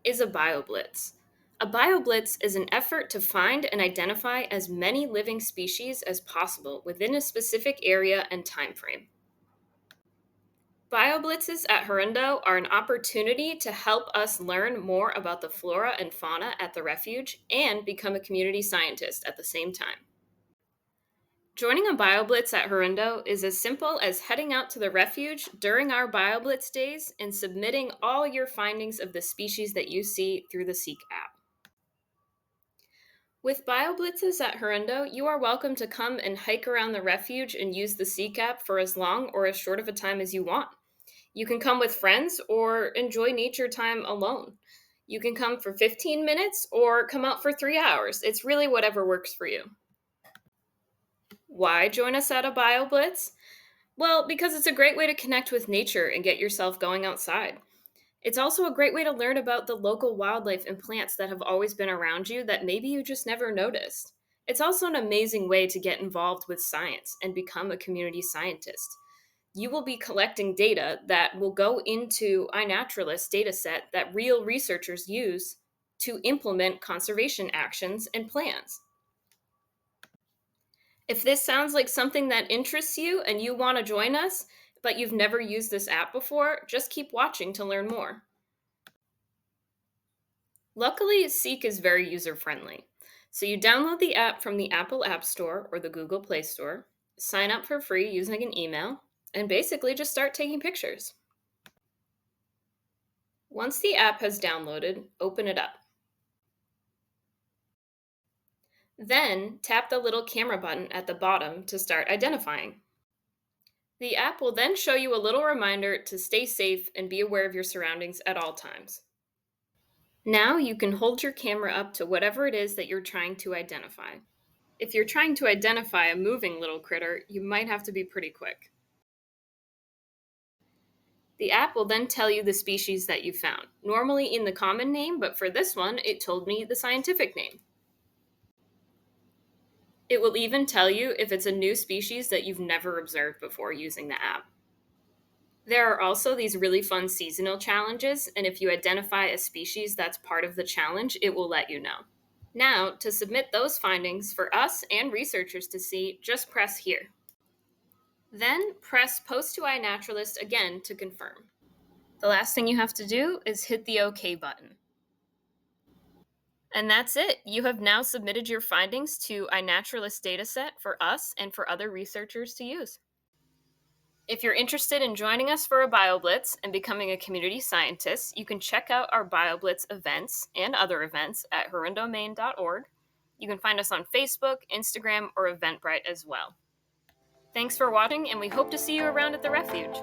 is a bioblitz? A bioblitz is an effort to find and identify as many living species as possible within a specific area and time frame. Bioblitzes at Hirundo are an opportunity to help us learn more about the flora and fauna at the refuge and become a community scientist at the same time. Joining a BioBlitz at Hirundo is as simple as heading out to the refuge during our BioBlitz days and submitting all your findings of the species that you see through the Seek app. With BioBlitzes at Hirundo, you are welcome to come and hike around the refuge and use the Seek app for as long or as short of a time as you want. You can come with friends or enjoy nature time alone. You can come for 15 minutes or come out for 3 hours. It's really whatever works for you. Why join us at a BioBlitz? Well, because it's a great way to connect with nature and get yourself going outside. It's also a great way to learn about the local wildlife and plants that have always been around you that maybe you just never noticed. It's also an amazing way to get involved with science and become a community scientist. You will be collecting data that will go into iNaturalist dataset that real researchers use to implement conservation actions and plans. If this sounds like something that interests you and you want to join us, but you've never used this app before, just keep watching to learn more. Luckily, Seek is very user friendly. So you download the app from the Apple App Store or the Google Play Store, sign up for free using an email, and basically just start taking pictures. Once the app has downloaded, open it up. Then tap the little camera button at the bottom to start identifying. The app will then show you a little reminder to stay safe and be aware of your surroundings at all times. Now you can hold your camera up to whatever it is that you're trying to identify. If you're trying to identify a moving little critter, you might have to be pretty quick. The app will then tell you the species that you found, normally in the common name, but for this one, it told me the scientific name. It will even tell you if it's a new species that you've never observed before using the app. There are also these really fun seasonal challenges, and if you identify a species that's part of the challenge, it will let you know. Now, to submit those findings for us and researchers to see, just press here. Then press Post to iNaturalist again to confirm. The last thing you have to do is hit the OK button. And that's it. You have now submitted your findings to iNaturalist dataset for us and for other researchers to use. If you're interested in joining us for a BioBlitz and becoming a community scientist, you can check out our BioBlitz events and other events at hirundomaine.org. You can find us on Facebook, Instagram, or Eventbrite as well. Thanks for watching, and we hope to see you around at the refuge.